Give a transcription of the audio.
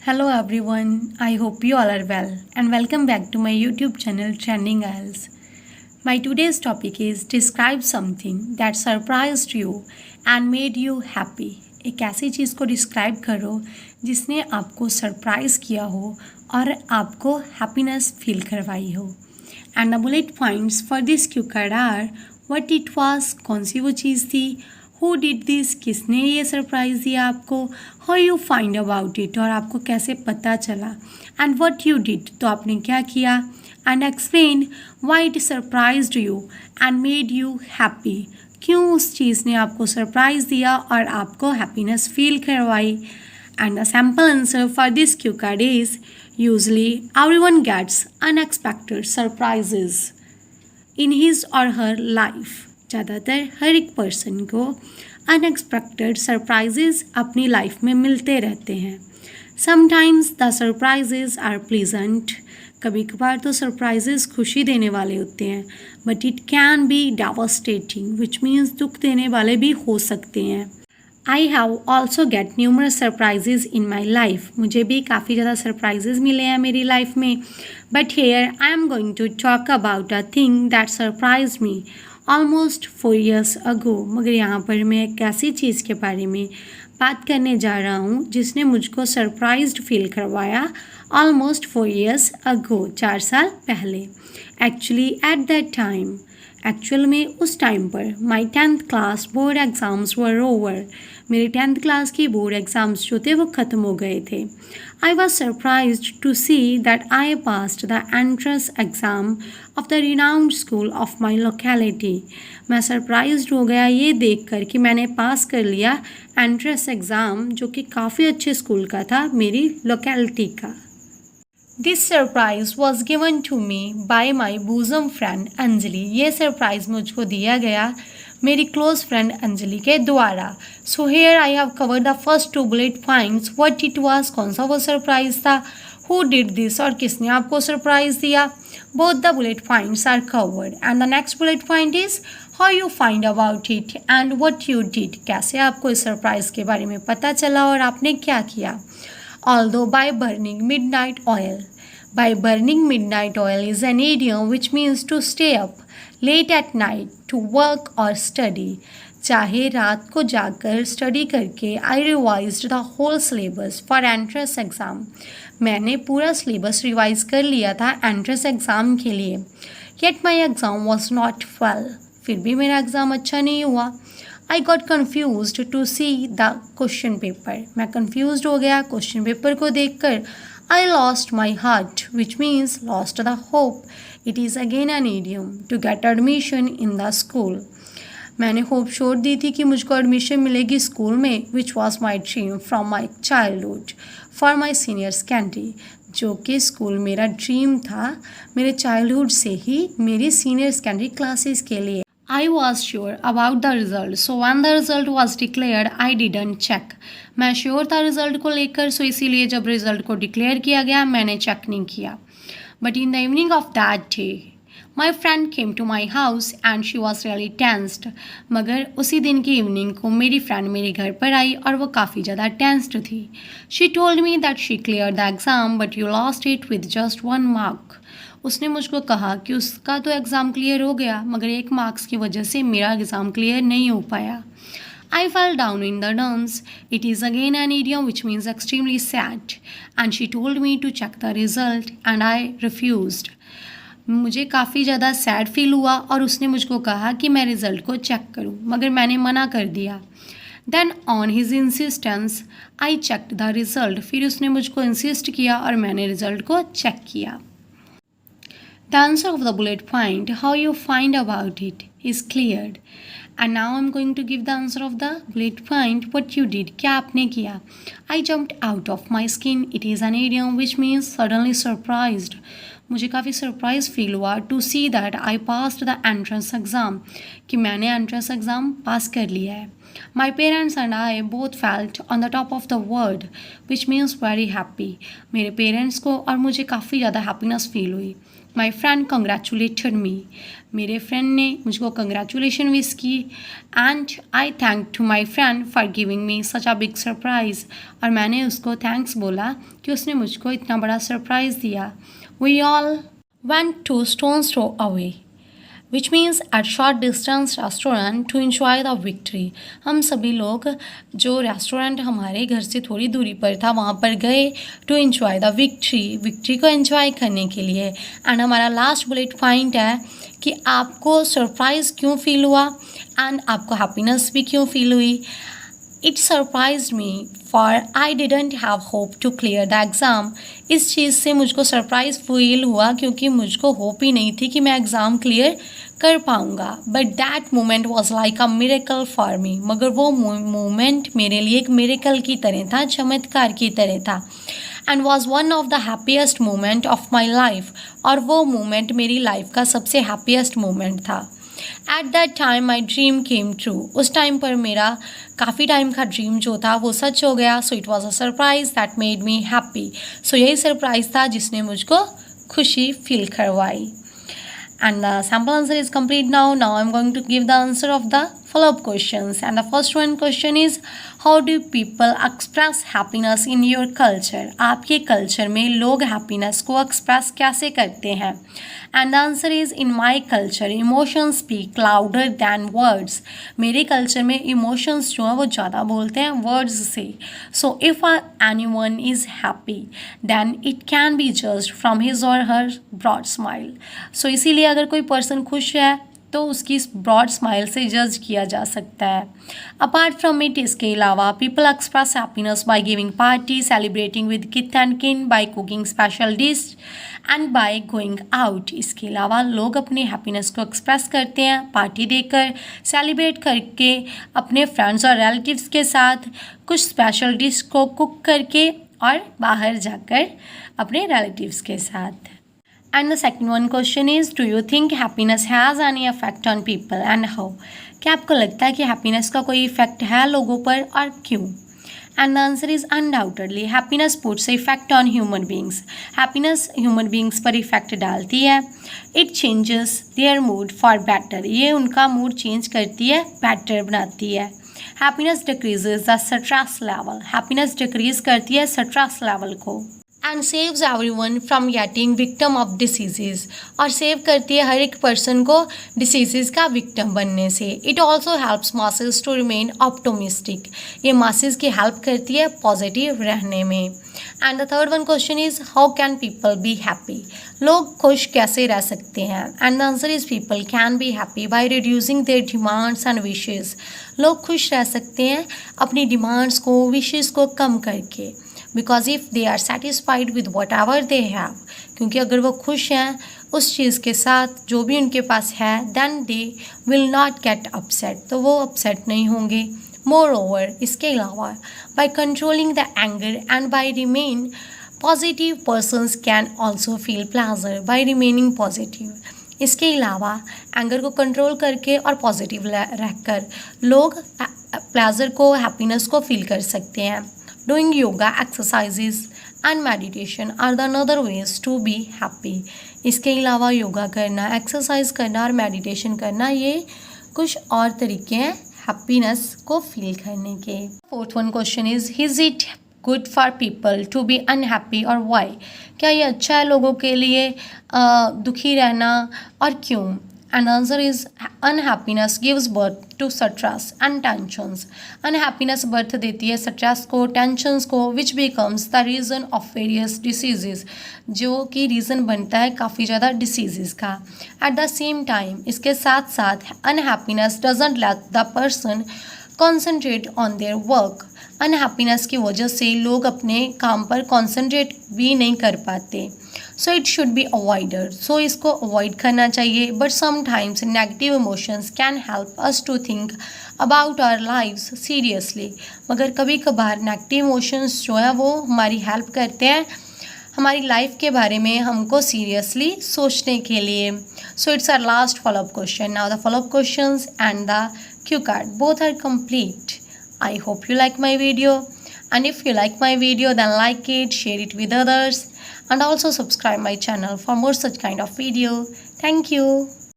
Hello everyone, I hope you all are well and welcome back to my YouTube channel Trending IELTS. My today's topic is describe something that surprised you and made you happy. एक ऐसी चीज़ को describe करो जिसने आपको surprise किया हो और आपको हैप्पीनेस फील करवाई हो. And the bullet points for this cue card are what it was, कौन सी वो चीज़ थी, हु डिड दिस, किसने ये सरप्राइज़ दिया आपको, how you find about it, और आपको कैसे पता चला, एंड व्हाट यू डिड, तो आपने क्या किया, and explain why it surprised you and made you happy, क्यों उस चीज़ ने आपको सरप्राइज़ दिया और आपको हैप्पीनेस फील करवाई. And the sample answer for this cue card is usually everyone gets unexpected surprises in his or her life. ज़्यादातर हर एक पर्सन को अनएक्सपेक्टेड सरप्राइजेज अपनी लाइफ में मिलते रहते हैं. Sometimes the surprises are pleasant, कभी कभार तो सरप्राइजेज खुशी देने वाले होते हैं, but it can be devastating which means दुख देने वाले भी हो सकते हैं. I have also get numerous surprises in my life, मुझे भी काफ़ी ज़्यादा सरप्राइजेज मिले हैं मेरी लाइफ में. But here I am going to talk about a thing that surprise me almost 4 years ago. मगर यहाँ पर मैं एक ऐसी चीज़ के बारे में बात करने जा रहा हूँ जिसने मुझको सरप्राइज्ड फील करवाया ऑलमोस्ट 4 years ago, 4 साल पहले. Actually at that time, actual में उस टाइम पर माई 10th class board exams were over, मेरे 10th क्लास के बोर्ड एग्ज़ाम्स जो थे वो ख़त्म हो गए थे. I was surprised to see that I passed the entrance exam of the renowned school of my locality. मैं सरप्राइज्ड हो गया ये देख कर कि मैंने पास कर लिया एंट्रेंस एग्ज़ाम जो कि काफ़ी अच्छे स्कूल का था, मेरी लोकेलिटी का. This surprise was given to me by my bosom friend Anjali. ये सरप्राइज़ मुझको दिया गया मेरी क्लोज फ्रेंड अंजलि के द्वारा. So here I have covered the first 2 bullet points. What it was, कौन सा वो सरप्राइज था, हु डिड दिस, और किसने आपको सरप्राइज दिया. Both the bullet points are covered and the next bullet point is how you find about it and what you did, कैसे आपको इस सरप्राइज के बारे में पता चला और आपने क्या किया. Although by burning midnight oil. By burning midnight oil is an idiom which means to stay up late at night to work or study. चाहे रात को जाकर स्टडी करके I revised the whole syllabus for entrance exam. मैंने पूरा syllabus revise कर लिया था एंट्रेंस एग्ज़ाम के लिए. Yet my exam was not well. फिर भी मेरा एग्ज़ाम अच्छा नहीं हुआ. I got confused to see the question paper. मैं confused हो गया क्वेश्चन पेपर को देखकर. I lost my heart, which means lost the hope. It is again an idiom to get admission in the school. मैंने hope छोड़ दी थी कि मुझको एडमिशन मिलेगी स्कूल में, which was my dream from my childhood for my senior secondary. जो कि school मेरा ड्रीम था मेरे चाइल्डहुड से ही मेरी सीनियर सेकेंडरी क्लासेस के लिए. I was sure about the result, so when the result was declared, I didn't check. मैं श्योर था रिजल्ट को लेकर, सो इसीलिए जब रिजल्ट को डिक्लेयर किया गया मैंने चेक नहीं किया. But in the evening of that day, my friend came to my house and she was really tensed. मगर उसी दिन की इवनिंग को मेरी फ्रेंड मेरे घर पर आई और वो काफ़ी ज़्यादा टेंस्ड थी. She told me that she cleared the exam but you lost it with just 1 mark. उसने मुझको कहा कि उसका तो एग्ज़ाम क्लियर हो गया मगर 1 मार्क्स की वजह से मेरा एग्ज़ाम क्लियर नहीं हो पाया. I fell down in the dumps. It is again an idiom which means extremely sad. And she told me to check the result and I refused. मुझे काफ़ी ज़्यादा सैड फील हुआ और उसने मुझको कहा कि मैं रिज़ल्ट को चेक करूं, मगर मैंने मना कर दिया. Then on his insistence, I checked the result. फिर उसने मुझको इंसिस्ट किया और मैंने रिज़ल्ट को चेक किया. The answer of the bullet point, how you find about it, is cleared. And now I'm going to give the answer of the bullet point, what you did, क्या आपने किया. I jumped out of my skin. It is an idiom which means suddenly surprised. मुझे काफ़ी surprise feel हुआ to see that I passed the entrance exam, कि मैंने entrance exam pass कर लिया है. My parents and I both felt on the top of the world which means very happy. मेरे parents को और मुझे काफ़ी ज़्यादा हैप्पीनेस फील हुई. माई फ्रेंड कंग्रेचुलेटेड मी, मेरे फ्रेंड ने मुझको कंग्रेचुलेशन विश की। And I thank to my friend for giving me such a big surprise, और मैंने उसको थैंक्स बोला कि उसने मुझको इतना बड़ा सरप्राइज़ दिया। We all went to stone's throw away which means at short distance restaurant to enjoy the victory. हम सभी लोग जो रेस्टोरेंट हमारे घर से थोड़ी दूरी पर था वहाँ पर गए to enjoy the victory, victory को एंजॉय करने के लिए। एंड हमारा लास्ट बुलेट पॉइंट है कि आपको सरप्राइज़ क्यों फील हुआ एंड आपको हैप्पीनेस भी क्यों फील हुई। It surprise me for I didn't have hope to clear the exam. इस चीज़ से मुझको सरप्राइज़ फील हुआ क्योंकि मुझको होप ही नहीं थी कि मैं एग्ज़ाम क्लियर कर पाऊँगा। But that moment was like a miracle for me, मगर वो मोमेंट मेरे लिए एक मिरेकल की तरह था, चमत्कार की तरह था। And was one of the happiest moment of my life, और वो मोमेंट मेरी लाइफ का सबसे हैप्पीएस्ट मोमेंट था। At that time my dream came true, उस टाइम पर मेरा काफ़ी टाइम का ड्रीम जो था वो सच हो गया। So it was a surprise that made me happy. So यही सरप्राइज था जिसने मुझको खुशी फील करवाई। And the sample answer is complete now. Now I'm going to give the answer of the follow-up questions. And the first one question is, how do people express happiness in your culture? आपके culture में लोग happiness को express कैसे करते हैं? And the answer is, in my culture, emotions speak louder than words. मेरे culture में emotions जो है वो ज़्यादा बोलते हैं वर्ड्स से. So if anyone is happy, then it can be judged from his or her broad smile. So इसीलिए अगर कोई पर्सन खुश है तो उसकी ब्रॉड स्माइल से जज किया जा सकता है. अपार्ट फ्रॉम इट, इसके अलावा people express happiness by giving party, celebrating with kith and kin, by cooking special dish and by going out. इसके अलावा लोग अपने हैप्पीनेस को एक्सप्रेस करते हैं पार्टी देकर, सेलिब्रेट करके, अपने फ्रेंड्स और रिलेटिव्स के साथ, कुछ स्पेशल डिश को कुक करके और बाहर जाकर अपने रिलेटिव्स के साथ. And the second one question is, do you think happiness has any effect on people and how? क्या आपको लगता है कि हैप्पीनेस का कोई इफेक्ट है लोगों पर और क्यों? And the answer is undoubtedly, happiness puts effect on human beings. Happiness human beings पर इफेक्ट डालती है. It changes their mood for better. ये उनका मूड चेंज करती है, बेटर बनाती है. Happiness decreases the stress level. Happiness decrease करती है stress level को. And saves everyone from getting victim of diseases. और सेव करती है हर एक पर्सन को डिसीजेज का विक्टिम बनने से. It also helps masses to remain optimistic. ये मासेस की हेल्प करती है पॉजिटिव रहने में. And the third one question is, how can people be happy? लोग खुश कैसे रह सकते हैं? And the answer is, people can be happy by reducing their demands and wishes. लोग खुश रह सकते हैं अपनी डिमांड्स को, विशेज़ को कम करके. Because if they are satisfied with whatever they have, क्योंकि अगर वो खुश हैं उस चीज़ के साथ जो भी उनके पास है, then they will not get upset, तो वो अपसेट नहीं होंगे. मोर ओवर, इसके अलावा by controlling the anger and by remain positive, persons can also feel pleasure by remaining positive. इसके अलावा एंगर को कंट्रोल करके और पॉजिटिव रहकर लोग प्लेजर को, हैप्पीनेस को फील कर सकते हैं. Doing yoga, exercises and meditation are the another ways to be happy. इसके अलावा योगा करना, एक्सरसाइज करना और मेडिटेशन करना, ये कुछ और तरीके हैं हैप्पीनेस को फील करने के. Fourth one question is it good for people to be unhappy और वाई? क्या ये अच्छा है लोगों के लिए दुखी रहना और क्यों? And the answer is, unhappiness gives birth to stress and tensions. Unhappiness birth देती है stress को, tensions को, which becomes the reason of various diseases, जो कि reason बनता है काफ़ी ज़्यादा diseases का. At the same time, इसके साथ साथ unhappiness doesn't let the person concentrate on their work. Unhappiness की वजह से लोग अपने काम पर कॉन्सेंट्रेट भी नहीं कर पाते. So it should be avoided. So इसको अवॉइड करना चाहिए. But sometimes negative emotions can help us to think about our lives seriously. मगर कभी कभार नेगेटिव इमोशंस जो है वो हमारी हेल्प करते हैं हमारी लाइफ के बारे में हमको सीरियसली सोचने के लिए. So it's our last follow up question. Now the follow up questions and the cue card both are complete. I hope you like my video And if you like my video, then like it, share it with others, and also subscribe my channel for more such kind of video. Thank you.